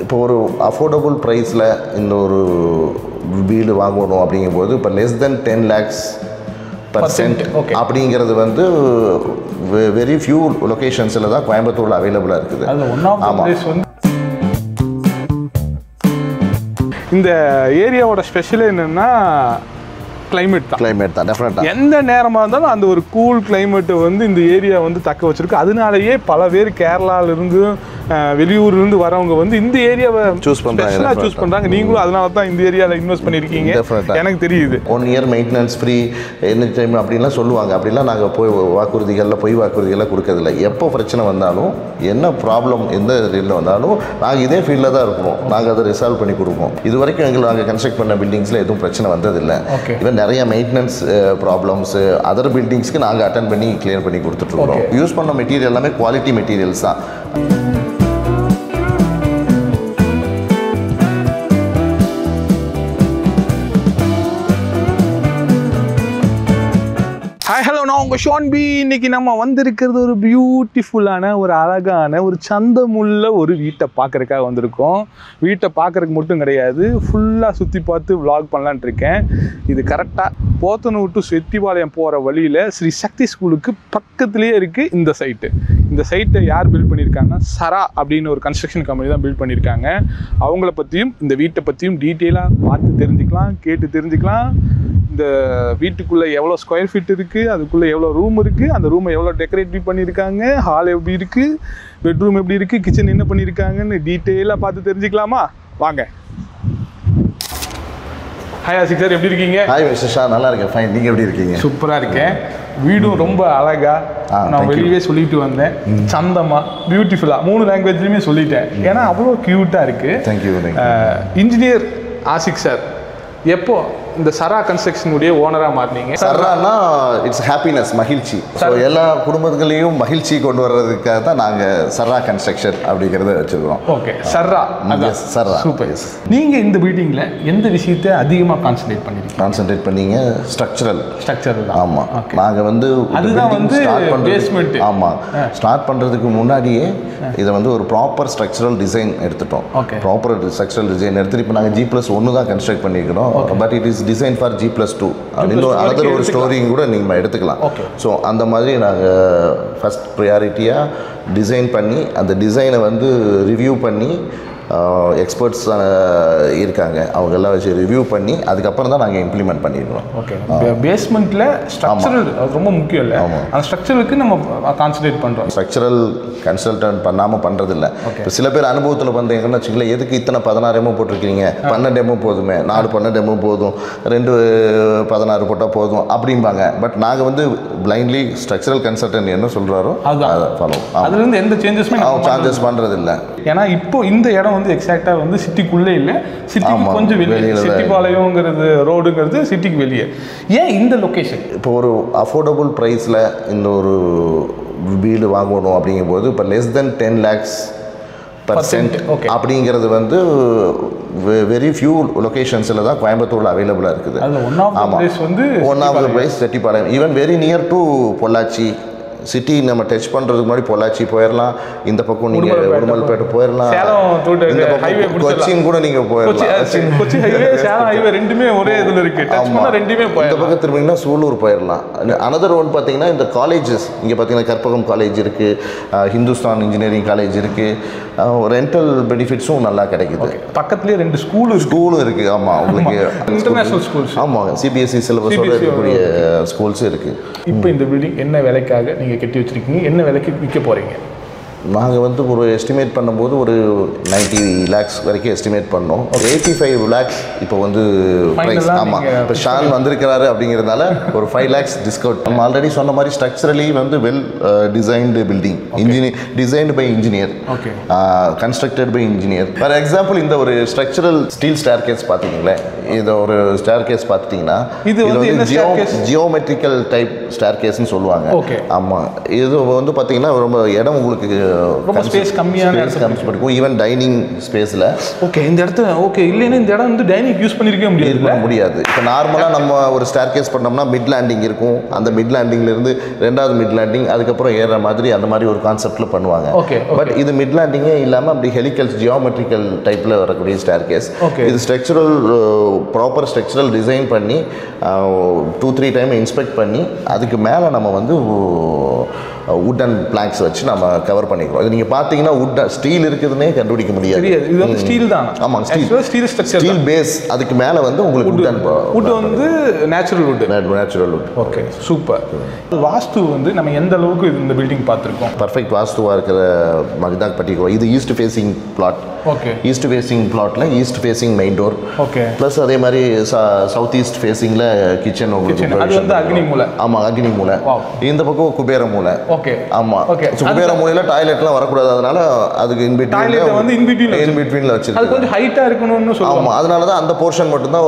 இப்போ ஒரு அஃபோர்டபுள் ப்ரைஸில் இந்த ஒரு வீடு வாங்கணும் அப்படிங்கும்போது இப்போ லெஸ் தென் 10 lakhs% அப்படிங்கிறது வந்து வெரி ஃபியூ லொக்கேஷன்ஸில் தான் கோயம்புத்தூரில் அவைலபிளாக இருக்குது. ஆமாம். இந்த ஏரியாவோட ஸ்பெஷல் என்னென்னா கிளைமேட் தான் டெஃபினட்டாக எந்த நேரமாக இருந்தாலும் அந்த ஒரு கூல் கிளைமேட்டை வந்து இந்த ஏரியா வந்து தக்க வச்சிருக்கு. அதனாலேயே பல பேர் கேரளாவிலிருந்து வெளியூர்லேருந்து வரவங்க வந்து இந்த ஏரியாவை சூஸ் பண்ணுறாங்க. நீங்களும் அதனால தான் இந்த ஏரியாவில் இன்வெஸ்ட் பண்ணியிருக்கீங்க எனக்கு தெரியுது. 1 year maintenance free any time அப்படின்லாம் சொல்லுவாங்க. அப்படிலாம் நாங்கள் போய் பொய் வாக்குறுதிகள்லாம் கொடுக்கறதில்ல. எப்போ பிரச்சனை வந்தாலும் என்ன ப்ராப்ளம் எந்த இதில் வந்தாலும் நாங்கள் இதே ஃபீல்டில் தான் இருக்கணும். நாங்கள் அதை ரிசால்வ் பண்ணி கொடுப்போம். இது வரைக்கும் நாங்கள் கன்ஸ்ட்ரக்ட் பண்ண பில்டிங்ஸில் எதுவும் பிரச்சனை வந்ததில்லை. இவன் நிறைய மெயின்டெனன்ஸ் ப்ராப்ளம்ஸு அதர் பில்டிங்ஸ்க்கு நாங்கள் அட்டன் பண்ணி கிளியர் பண்ணி கொடுத்துட்ருக்கோம். யூஸ் பண்ண மெட்டீரியல் எல்லாமே குவாலிட்டி மெட்டீரியல்ஸ் தான். ஹாய் ஹலோ, நான் உங்கள் ஷான் பி. இன்னைக்கு நம்ம வந்திருக்கிறது ஒரு பியூட்டிஃபுல்லான ஒரு அழகான ஒரு சந்தமுள்ள ஒரு வீட்டை பார்க்குறதுக்காக வந்திருக்கோம். வீட்டை பார்க்குறதுக்கு மட்டும் கிடையாது, ஃபுல்லாக சுற்றி பார்த்து விளாக் பண்ணலான்ட்டு இருக்கேன். இது கரெக்டாக போத்தனூர் டு செட்டிபாளையம் போகிற வழியில் ஸ்ரீ சக்தி ஸ்கூலுக்கு பக்கத்துலேயே இருக்குது இந்த சைட்டு. இந்த சைட்டை யார் பில்ட் பண்ணியிருக்காங்கன்னா சரா அப்படின்னு ஒரு கன்ஸ்ட்ரக்ஷன் கம்பெனி தான் பில்ட் பண்ணியிருக்காங்க. அவங்கள பற்றியும் இந்த வீட்டை பற்றியும் டீட்டெயிலாக பார்த்து தெரிஞ்சுக்கலாம், கேட்டு தெரிஞ்சுக்கலாம். இந்த வீட்டுக்குள்ளே எவ்வளோ ஸ்கொயர் ஃபீட் இருக்குது, அதுக்குள்ளே எவ்வளோ ரூம் இருக்குது, அந்த ரூமை எவ்வளோ டெக்கரேட் பண்ணியிருக்காங்க, ஹால் எப்படி இருக்குது, பெட்ரூம் எப்படி இருக்குது, கிச்சன் என்ன பண்ணியிருக்காங்கன்னு டீட்டெயிலாக பார்த்து தெரிஞ்சுக்கலாமா? வாங்க. ஹாய் ஆசிக் சார், எப்படி இருக்கீங்க? ஹாய் மிஸ்டர் ஷா, நல்லா இருக்கேன். ஃபைன். நீங்கள் எப்படி இருக்கீங்க? சூப்பராக இருக்கேன். வீடும் ரொம்ப அழகாக நான் வெளியே சொல்லிட்டு வந்தேன். சந்தமாக பியூட்டிஃபுல்லாக 3 லாங்குவேஜ்லையுமே சொல்லிட்டேன். ஏன்னா அவ்வளோ க்யூட்டாக இருக்குது. தேங்க்யூ. இன்ஜினியர் ஆசிக் சார் எப்போ இந்த சரா கன்ஸ்ட்ரக்ஷனுடைய ஓனராக மாறினீங்க? சரானா இட்ஸ் ஹாப்பினஸ், மகிழ்ச்சி. ஸோ எல்லா குடும்பங்களையும் மகிழ்ச்சி கொண்டு வர்றதுக்காக தான் நாங்கள் சரா கன்ஸ்ட்ரக்ஷன் அப்படிங்கிறத வச்சுருக்கோம். ஓகே, சரா. சரா. சூப்பர். நீங்கள் இந்த பில்டிங்கில் எந்த விஷயத்தை அதிகமாக கான்சன்ட்ரேட் பண்ணீங்க? ஸ்ட்ரக்சரல் தான். ஆமாம். நாங்கள் வந்து அதுதான் வந்து பேஸ்மெண்ட். ஆமாம். ஸ்டார்ட் பண்ணுறதுக்கு முன்னாடியே இதை வந்து ஒரு ப்ராப்பர் ஸ்ட்ரக்சரல் டிசைன் எடுத்துட்டோம். ப்ராப்பர் ஸ்ட்ரக்சரல் டிசைன் எடுத்துட்டு இப்போ நாங்கள் G+1 தான் கன்ஸ்ட்ரக்ட் பண்ணியிருக்கிறோம். But it is design for G+2 அப்படின்னு அதர் ஒரு ஸ்டோரியும் கூட நீங்கள் எடுத்துக்கலாம். ஸோ அந்த மாதிரி நாங்கள் ஃபஸ்ட் ப்ரியாரிட்டியாக டிசைன் பண்ணி அந்த டிசைனை வந்து ரிவ்யூ பண்ணி எக்ஸ்பர்ட்ஸ் இருக்காங்க, அவங்க எல்லாம் வச்சு ரிவ்யூ பண்ணி அதுக்கப்புறம் தான் நாங்கள் இம்ப்ளிமெண்ட் பண்ணிடுறோம். ஓகே. பேஸ்மெண்ட்டில் ஸ்ட்ரக்சரல் ரொம்ப முக்கியம் இல்லை, அந்த ஸ்ட்ரக்சரலுக்கு நம்ம கான்சன்ட்ரேட் பண்ணுறோம். ஸ்ட்ரக்சரல் கன்சல்டன்ட் பண்ணாமல் பண்ணுறதில்ல. இப்போ சில பேர் அனுபவத்தில் வந்தீங்கன்னா வச்சுக்கலாம், எதுக்கு இத்தனை 16 போட்டிருக்கீங்க, 12 போதுமே, 4 12 போதும், 2 16 போட்டால் போதும் அப்படிம்பாங்க. பட் நாங்கள் வந்து பிளைண்ட்லி ஸ்ட்ரக்சரல் கன்சல்டன்ட் என்ன சொல்கிறாரோ அதை ஃபாலோ. அதுலேருந்து எந்த சேஞ்சஸுமே சார்ஜஸ் பண்ணுறதில்லை. ஏன்னா இப்போ இந்த இடம் வந்து எக்ஸாக்டாக வந்து சிட்டிக்குள்ளே இல்லை, சிட்டிக்கு கொஞ்சம் வெளியே. செட்டிபாளையங்கிறது ரோடுங்கிறது சிட்டிக்கு வெளியே. ஏன் இந்த லொக்கேஷன்? இப்போ ஒரு அஃபோர்டபுள் ப்ரைஸில் இந்த ஒரு வீடு வாங்கணும் அப்படிங்கும்போது இப்போ லெஸ் தென் 10 lakhs% அப்படிங்கிறது வந்து வெரி ஃபியூ லொக்கேஷன்ஸில் தான் கோயம்புத்தூரில் அவைலபிளாக இருக்குது. One of the place Chettipalayam. Even very near to Pollachi city. நம்ம டச் பண்ணுறதுக்கு முன்னாடி பொள்ளாச்சி போயிடலாம், இந்த பக்கம் நீங்கள் உடுமல்பேட்டை போயிடலாம், இந்த பக்கம் கொச்சின் கூட நீங்கள் போயிடலாம். கொச்சின் ஹைவே, சேலம் ஹைவே ரெண்டுமே ஒரே இதில் இருக்குது. ரெண்டுமே இந்த பக்கம் திரும்பிங்கன்னா சூலூர் போயிடலாம். அனதர் ஒன் பார்த்தீங்கன்னா இந்த காலேஜஸ் இங்கே பார்த்தீங்கன்னா கற்பகம் காலேஜ் இருக்குது, ஹிந்துஸ்தான் இன்ஜினியரிங் காலேஜ் இருக்குது. ரெண்டல் பெனிஃபிட்ஸும் நல்லா கிடைக்குது. பக்கத்துலேயே 2 ஸ்கூலும் இருக்குது. ஆமாம், உங்களுக்கு இன்டர்நேஷனல் ஸ்கூல்ஸ். ஆமாம், CBSE சிலபஸோடு இருக்கக்கூடிய ஸ்கூல்ஸும் இருக்குது. இப்போ இந்த பில்டிங் என்ன விலைக்காக நீங்கள் கட்டி வச்சுருக்கீங்க, என்ன விலைக்கு விற்க போகிறீங்க? நாங்கள் வந்து ஒரு எஸ்டிமேட் பண்ணும்போது ஒரு 90 lakhs வரைக்கும் எஸ்டிமேட் பண்ணோம். 85 lakhs இப்போ வந்து ப்ரைஸ். ஆமாம், இப்போ ஷான் வந்திருக்கிறாரு அப்படிங்கிறதுனால ஒரு 5 lakhs டிஸ்கவுண்ட். நம்ம ஆல்ரெடி சொன்ன மாதிரி ஸ்ட்ரக்சரலி வந்து well designed building, designed by engineer, constructed by engineer. For example இந்த ஒரு ஸ்ட்ரக்சரல் ஸ்டீல் ஸ்டேர் கேஸ் பார்த்தீங்களேன், இது ஒரு ஸ்டேர் கேஸ் பார்த்துட்டிங்கன்னா இது வந்து ஜியோமெட்ரிக்கல் டைப் ஸ்டேர் கேஸ்ன்னு சொல்லுவாங்க. ஆமாம், இது வந்து பார்த்தீங்கன்னா ரொம்ப இடம் உங்களுக்கு ரொம்ப ஸ்பேஸ் கம்மியான இருக்கும். ஈவன் டைனிங் ஸ்பேஸில் ஓகே இந்த இடத்துல ஓகே இல்லைன்னா இந்த இடம் வந்து டைனிங் யூஸ் பண்ணியிருக்கவே முடியாது. இப்போ நார்மலாக நம்ம ஒரு ஸ்டேர் கேஸ் பண்ணோம்னா மிட் லேண்டிங் இருக்கும். அந்த மிட் லேண்டிங்லேருந்து 2வது மிட் லேண்டிங் அதுக்கப்புறம் ஏறுற மாதிரி அந்த மாதிரி ஒரு கான்செப்டில் பண்ணுவாங்க. ஓகே பட் இது மிட் லேண்டிங்கே இல்லாமல் அப்படி ஹெலிக்கல் ஜியோமெட்ரிக்கல் டைப்பில் வரக்கூடிய ஸ்டேர் கேஸ். இது ஸ்ட்ரக்சரல் ப்ராப்பர் ஸ்ட்ரக்சரல் டிசைன் பண்ணி 2-3 டைம் இன்ஸ்பெக்ட் பண்ணி அதுக்கு மேலே நம்ம வந்து வுட்டன் பிளாங்க்ஸ் வச்சு நம்ம கவர் பண்ணிக்கிறோம். இது நீங்கள் பார்த்தீங்கன்னா ஸ்டீல் இருக்குதுன்னே கண்டுபிடிக்க முடியாது. இது வந்து ஸ்டீல் தான். ஆமாம், ஸ்டீல் ஸ்ட்ரக்சர், ஸ்டீல் பேஸ். அதுக்கு மேலே வந்து உங்களுக்கு வுட் வந்து natural wood. Okay super. Vastu வந்து நம்ம எந்த அளவுக்கு இந்த பில்டிங் பார்த்துருக்கோம்? பர்ஃபெக்ட் வாஸ்துவாக இருக்கிற மகிதாக் பட்டிக்கிறோம். இது east facing flat. Okay east facing பிளாட்டில் east facing main door. Okay plus அதே மாதிரி சவுத் ஈஸ்ட் ஃபேஸிங்கில் கிச்சன். அது வந்து அக்னி மூலை. ஆமாம், அக்னி மூலை. இந்த பக்கம் குபேர மூலை. ஓகே ஆமாம். குபேர மூலையில் டாய்லெட்லாம் வரக்கூடாது. அதனால அதுக்கு இன்பிட்வீனில் வச்சு அது கொஞ்சம் ஹைட்டாக இருக்கணும்னு சொல்லுவாங்க. ஆமாம், அதனால தான் அந்த போர்ஷன் மட்டும்தான்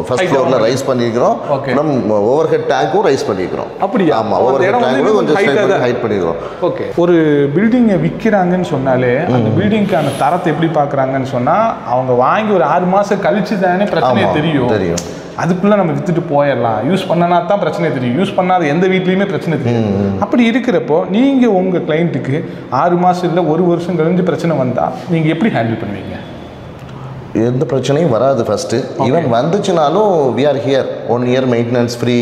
ஃபர்ஸ்ட் ஃப்ளோரில் ரைஸ் பண்ணியிருக்கிறோம். நம்ம ஓவர் ஹெட் டேங்க்கும் ரைஸ் பண்ணியிருக்கிறோம். அப்படியா? ஆமாம், ஓவர் ஹெட் டேங்க்கும் கொஞ்சம் ஹைட் பண்ணியிருக்கிறோம். ஓகே. ஒரு பில்டிங்கை விற்கிறாங்கன்னு சொன்னாலே அந்த பில்டிங்கான தரத்தை எப்படி பார்க்குறாங்கன்னு சொன்னால் அவங்க வாங்கி ஒரு 6 மாதம் கழிச்சு தானே பிரச்சனையே தெரியும். அதுக்குள்ளே நம்ம விற்றுட்டு போயிடலாம். யூஸ் பண்ணனா தான் பிரச்சனை தெரியும். யூஸ் பண்ணாத எந்த வீட்லேயுமே பிரச்சனை தெரியும். அப்படி இருக்கிறப்போ நீங்கள் உங்கள் கிளைண்ட்டுக்கு 6 மாதம் இல்லை 1 வருஷம் கழிஞ்சு பிரச்சனை வந்தால் நீங்கள் எப்படி ஹேண்டில் பண்ணுவீங்க? எந்த பிரச்சனையும் வராது. ஃபஸ்ட்டு ஈவன் வந்துச்சுனாலும் we are here 1 year maintenance free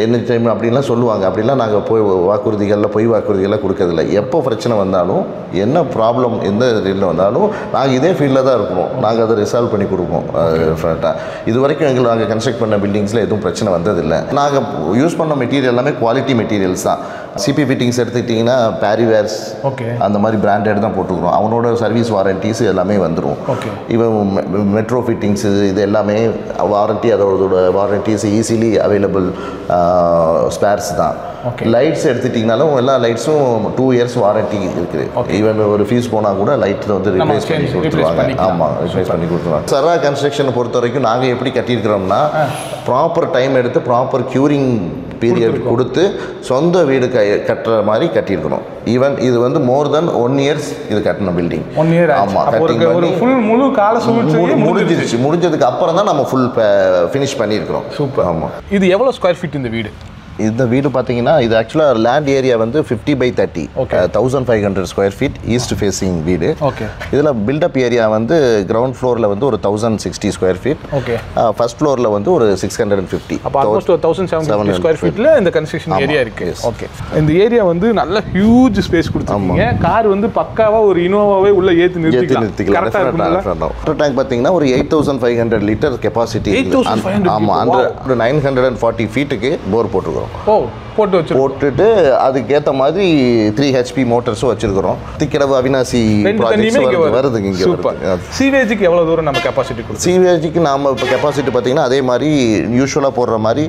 any time அப்படின்லாம் சொல்லுவாங்க. அப்படிலாம் நாங்கள் போய் பொய் வாக்குறுதிகள்லாம் கொடுக்கறதில்ல. எப்போ பிரச்சனை வந்தாலும் என்ன ப்ராப்ளம் எந்த இதில் வந்தாலும் நாங்கள் இதே ஃபீல்டில் தான் இருக்கணும். நாங்கள் அதை ரிசால்வ் பண்ணி கொடுப்போம் டெஃபினட்டாக. இது வரைக்கும் நாங்கள் கன்ஸ்ட்ரக்ட் பண்ண பில்டிங்ஸில் எதுவும் பிரச்சனை வந்ததில்லை. நாங்கள் யூஸ் பண்ண மெட்டீரியல் எல்லாமே குவாலிட்டி மெட்டீரியல்ஸ் தான். சிபி ஃபிட்டிங்ஸ் எடுத்துக்கிட்டிங்கன்னா பேரிவேர்ஸ் அந்த மாதிரி பிராண்டட் தான் போட்டுக்கிறோம். அவனோட சர்வீஸ் வாரண்டிஸ் எல்லாமே வந்துடும். இவன் மெட்ரோ ஃபிட்டிங்ஸு இது எல்லாமே வாரண்ட்டி, அதோட வாரண்டிஸ் ஈஸிலி அவைலபிள் ஸ்பேர்ஸ் தான். லைட்ஸ் எடுத்துட்டிங்கனாலும் எல்லா லைட்ஸும் 2 இயர்ஸ் வாரண்ட்டி இருக்குது. ஈவன் ஒரு ஃபீஸ் போனால் கூட லைட்டில் வந்து ரிப்ளேஸ் பண்ணி கொடுத்துருவாங்க. ஆமாம், ரிப்ளேஸ் பண்ணி கொடுத்துருவாங்க. சரா கன்ஸ்ட்ரக்ஷனை பொறுத்த வரைக்கும் நாங்கள் எப்படி கட்டியிருக்கிறோம்னா ப்ராப்பர் டைம் எடுத்து ப்ராப்பர் க்யூரிங் பீரியட் கொடுத்து சொந்த வீடு கட்டுற மாதிரி கட்டியிருக்கணும். ஈவன் இது வந்து மோர் தென் 1 இயர்ஸ் இது கட்டின பில்டிங். 1 இயர். ஆமாம், கட்டிங் பண்ணி முழு கால முடிஞ்சிருச்சு. முடிஞ்சதுக்கு அப்புறம் தான் நம்ம ஃபுல் ஃபினிஷ் பண்ணியிருக்கிறோம். சூப்பர். ஆமாம். இது எவ்வளோ ஸ்கொயர் ஃபீட் இந்த வீடு? இந்த வீடு பார்த்தீங்கன்னா இது ஆக்சுவலாக லேண்ட் ஏரியா வந்து 50/30, 1500 ஸ்கொயர் ஃபீட் ஈஸ்ட் ஃபேஸிங் வீடு. ஓகே. இதில் பில்டப் ஏரியா வந்து கிரவுண்ட் ஃப்ளோரில் வந்து ஒரு 1060 ஸ்கொயர் ஃபீட். ஓகே. ஃபர்ஸ்ட் ஃப்ளோரில் வந்து ஒரு 650. அப்போ ஆல்மோஸ்ட் 1750 ஸ்கொயர் ஃபீட்டில் இந்த கன்ஸ்ட்ரக்ஷன் ஏரியா இருக்கு. ஓகே. இந்த ஏரியா வந்து நல்ல ஹியூஜ் ஸ்பேஸ் கொடுத்துருக்கீங்க. கார் வந்து பக்காவாக ஒரு இனோவாவே உள்ள ஏற்றி நிறுத்திக்கலாம். கரெக்டாக இருக்கும். வாட்டர் டேங்க் பார்த்தீங்கன்னா ஒரு 8500 லிட்டர் கெப்பாசிட்டி. ஆமாம், 940 ஃபீட்டுக்கு போர் போட்டுருக்கோம். போட்டுட்டு அதுக்கேற்ற மாதிரி 3 HP மோட்டர்ஸும் வச்சிருக்கிறோம். திக்கடவு அவினாசி வருதுங்க. இங்கே சீவேஜுக்கு எவ்வளோ தூரம் நம்ம கெப்பாசிட்டி கொடுக்கும்? சீவேஜுக்கு நாம் இப்போ கெப்பாசிட்டி பார்த்தீங்கன்னா அதே மாதிரி யூஸ்வலாக போடுற மாதிரி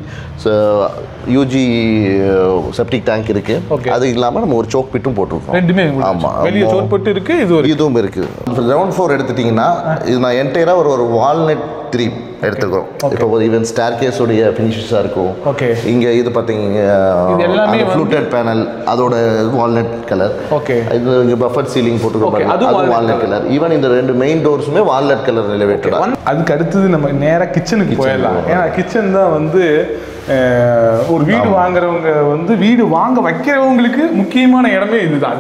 யூஜி செப்டிக் டேங்க் இருக்குது. அது இல்லாமல் நம்ம ஒரு சோக் பிட்டும் போட்டிருக்கோம். ரெண்டுமே. ஆமாம், வெளியே சோக் பிட்டு இருக்குது, இதுவும் இருக்குது. கிரவுண்ட் ஃப்ளோர் எடுத்துட்டிங்கன்னா இது நான் என்டையராக ஒரு வால்நட் 3 எடுத்துக்கிறோம். இப்போ ஈவன் ஸ்டேர் கேஸோடைய ஃபினிஷஸாக இருக்கும். ஓகே. இங்கே இது பார்த்தீங்கன்னா ஃப்ளூட்டட் பேனல், அதோட வால்நட் கலர். ஓகே. இது இங்கே பஃபர் சீலிங் போட்டுக்கிறோம், அது வால்நட் கலர். ஈவன் இந்த 2 மெயின் டோர்ஸுமே வால்நட் கலர் எலிவேட்டட். அதுக்கு அடுத்தது நம்ம நேராக கிச்சனுக்கு போயிடலாம். ஏன்னா கிச்சன் தான் வந்து ஒரு வீடு வாங்குறவங்க வந்து வீடு வாங்க வைக்கிறவங்களுக்கு முக்கியமான இடமே இதுதான்.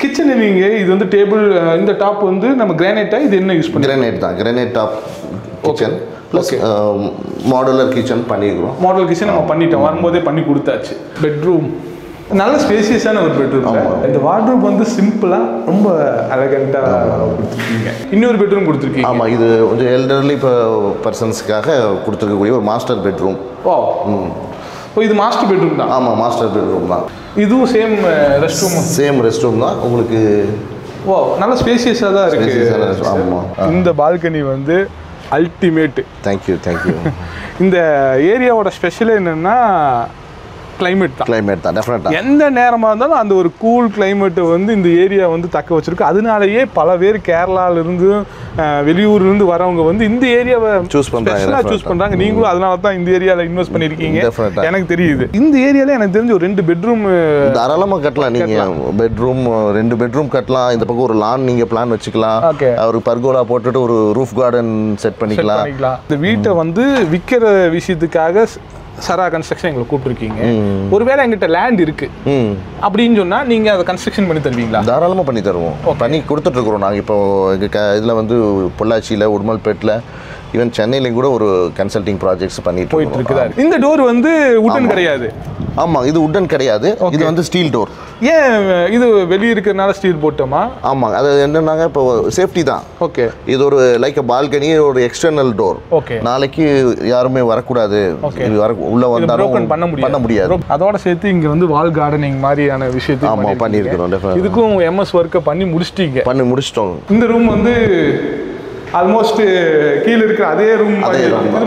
கிச்சன் நீங்க இது வந்து டேபிள், இந்த டாப் வந்து நம்ம கிரானைட்டா, இது என்ன யூஸ் பண்ணி? கிரானைட் தான். Granite top kitchen plus modular kitchen பண்ணிக்கிறோம். மாடுலர் கிச்சன் நம்ம பண்ணிட்டோம், வரும்போதே பண்ணி கொடுத்தாச்சு. பெட்ரூம் நல்ல ஸ்பேசியஸான ஒரு பெட்ரூம். இந்த வார்ட்ரோப் வந்து சிம்பிளா ரொம்ப எலகண்டா கொடுத்துருக்கீங்க. இன்னொரு பெட்ரூம் கொடுத்துருக்கீங்க. ஆமாம், இது கொஞ்சம் எல்டர்லி பர்சன்ஸ்க்காக கொடுத்துருக்கக்கூடிய ஒரு மாஸ்டர் பெட்ரூம். ஓ, இது மாஸ்டர் பெட்ரூம் தான். ஆமாம், மாஸ்டர் பெட்ரூம் தான். இதுவும் same rest room. Same rest room தான் உங்களுக்கு. ஓ, நல்ல ஸ்பேசியஸாக தான் இருக்கு. ஆமாம். இந்த பால்கனி வந்து அல்டிமேட். தேங்க்யூ. இந்த ஏரியாவோட ஸ்பெஷல் என்னன்னா கிளைமேட் தான் டெஃபினட்டா. எந்த நேரமா இருந்தாலும் அந்த ஒரு கூல் கிளைமேட்டை வந்து இந்த ஏரியா வந்து தக்க வச்சிருக்கு. அதனாலேயே பல பேர் கேரளால இருந்து வெளியூர்ல இருந்து வரவங்க வந்து இந்த ஏரியாவை சூஸ் பண்றாங்க. நீங்களும் அதனால தான் இந்த ஏரியால இன்வெஸ்ட் பண்ணிருக்கீங்க எனக்கு தெரியுது. இந்த ஏரியால எனக்கு தெரிஞ்ச ஒரு 2 பெட்ரூம் தாராளமா கட்டலாம். நீங்க பெட்ரூம் 2 பெட்ரூம் கட்டலாம். இந்த பக்கம் ஒரு லான் நீங்க பிளான் வச்சுக்கலாம். ஒரு பர்கோலா போட்டுட்டு ஒரு ரூஃப் கார்டன் செட் பண்ணிக்கலாம். இந்த வீட்டை வந்து விற்கிற விஷயத்துக்காக சரா கன்ஸ்ட்ரக்ஷன் எங்களை கூப்பிட்டுருக்கீங்க. ஒருவேளை எங்கிட்ட லேண்ட் இருக்கு அப்படின்னு சொன்னா நீங்க அதை கன்ஸ்ட்ரக்ஷன் பண்ணி தருவீங்களா? தாராளமா பண்ணி தருவோம். பண்ணி கொடுத்துட்டு இருக்கிறோம். நாங்கள் இப்போ இதுல வந்து பொள்ளாச்சியில, உடுமல்பேட்டில், ஈவன் சென்னையிலையும் கூட ஒரு கன்சல்டிங் ப்ராஜெக்ட்ஸ் பண்ணிட்டு போயிட்டு இருக்குதாரு. இந்த டோர் வந்து உட்டன் கிடையாது. ஆமா, இது உட்டன் கிடையாது. இது வந்து ஸ்டீல் டோர். ஏன் இது வெளியே இருக்கிறதுனால ஸ்டீல் போட்டோமா? ஆமாம், அது என்னன்னாங்க இப்போ சேஃப்டி தான். ஓகே, இது ஒரு லைக் பால்கனி, ஒரு எக்ஸ்டர்னல் டோர். ஓகே, நாளைக்கு யாருமே வரக்கூடாது, உள்ள வந்தாலும் பண்ண முடியாது. அதோட சேர்த்து இங்க வந்து வால் கார்டனிங் மாதிரியான விஷயத்தை பண்ணியிருக்கிறோம். இதுக்கும் எம்எஸ் ஒர்க்கை பண்ணி முடிச்சிட்டோம். இந்த ரூம் வந்து ஆல்மோஸ்ட் கீழே இருக்கிற அதே ரூம்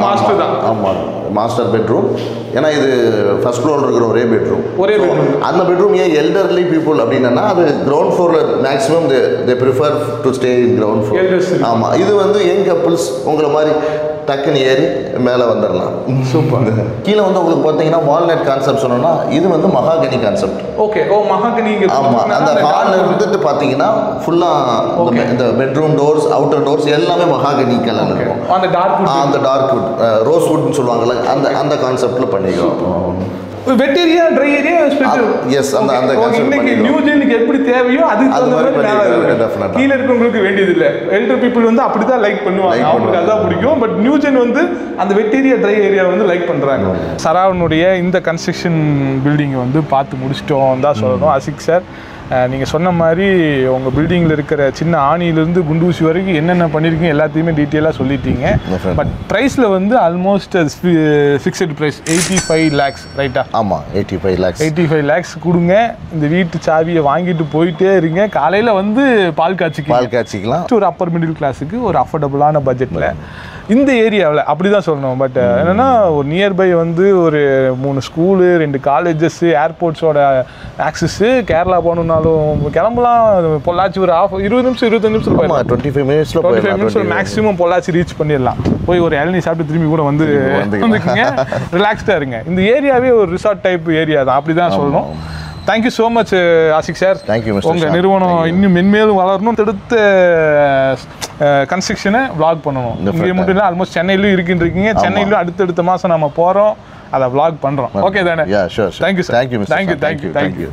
மாஸ்டர் தான். ஆமாம், மாஸ்டர் பெட்ரூம். ஏன்னா இது ஃபர்ஸ்ட் ஃப்ளோரில் இருக்கிற ஒரே பெட்ரூம். அந்த பெட்ரூம் ஏன் எல்டர்லி பீப்புள் அப்படின்னா அது கிரவுண்ட் ஃப்ளோரில் maximum they prefer to stay in ground floor. ஆமாம், இது வந்து யங் கப்புள்ஸ் உங்களை மாதிரி டக்குன்னு ஏறி மேலே வந்துடலாம். சூப்பர். கீழே வந்து உங்களுக்கு பார்த்தீங்கன்னா வால்நட் கான்செப்ட் சொன்னோம்னா இது வந்து மகாகனி கான்செப்ட். ஓகே, மகாகனி. ஆமாம், அந்த ஹாலில் இருந்துட்டு பார்த்தீங்கன்னா ஃபுல்லாக இந்த பெட்ரூம் டோர்ஸ், அவுட்டர் டோர்ஸ் எல்லாமே மகாகனி கலர் இருக்கும். அந்த டார்க் வுட், ரோஸ் வுட்னு சொல்லுவாங்கல்ல, அந்த கான்செப்டில் பண்ணிக்கிறோம். Wet area, dry area, yes, அந்த இன்னைக்கு நியூ ஜெனுக்கு எப்படி தேவையோ அது கீழே இருக்கவங்களுக்கு வேண்டியது இல்லை. எல்டர் பீப்புள் வந்து அப்படிதான் லைக் பண்ணுவாங்க, அவங்களுக்கு அதான் பிடிக்கும். பட் நியூ ஜென் வந்து அந்த வெட் ஏரியா, ட்ரை ஏரியா வந்து லைக் பண்றாங்க. சரவனுடைய இந்த கன்ஸ்ட்ரக்ஷன் பில்டிங்கை வந்து பார்த்து முடிச்சிட்டோம் தான் சொல்லணும். ஆசிக் சார், நீங்கள் சொன்ன மாதிரி உங்கள் பில்டிங்கில் இருக்கிற சின்ன ஆணியிலேருந்து குண்டூசி வரைக்கும் என்னென்ன பண்ணியிருக்கீங்க எல்லாத்தையுமே டீட்டெயிலாக சொல்லிட்டீங்க. பட் ப்ரைஸில் வந்து ஆல்மோஸ்ட் ஃபிக்ஸட் ப்ரைஸ் 85 lakhs, ரைட்டா? ஆமாம், 85 lakhs கொடுங்க. இந்த வீட்டு சாவியை வாங்கிட்டு போயிட்டே இருங்க. காலையில் வந்து பால் காய்ச்சிக்கலாம். ஒரு அப்பர் மிடில் கிளாஸுக்கு ஒரு அஃபோர்டபுளான பட்ஜெட்டில் இந்த ஏரியாவில் அப்படி தான் சொல்லணும். பட் என்னென்னா ஒரு நியர்பை வந்து ஒரு 3 ஸ்கூலு, 2 காலேஜஸ், ஏர்போர்ட்ஸோட ஆக்சஸ்ஸு. கேரளா போகணுன்னாலும் கிளம்பலாம். பொள்ளாச்சி ஒரு 20 நிமிஷம் 25 நிமிஷம் 25 மினிட்ஸில் மேக்ஸிமம் பொள்ளாச்சி ரீச் பண்ணிடலாம். போய் ஒரு இளநீ சாப்பிட்டு திரும்பி கூட வந்துக்குங்க. ரிலாக்ஸ்டாக இருங்க. இந்த ஏரியாவே ஒரு ரிசார்ட் டைப் ஏரியா தான், அப்படி தான் சொல்லணும். Thank you so much Ashik sir. Thank you. உங்கள் நிறுவனம் இன்னும் மென்மேலும் வளரணும். அடுத்த கன்ஸ்ட்ரக்ஷனை விளாக் பண்ணணும். இங்கே மட்டும் இல்லை, ஆல்மோஸ்ட் சென்னையிலும் இருக்கீங்க. சென்னையிலும் அடுத்த மாதம் நம்ம போகிறோம், அதை விளாக் பண்ணுறோம். ஓகே தானே? Thank you sir. தேங்க்யூ.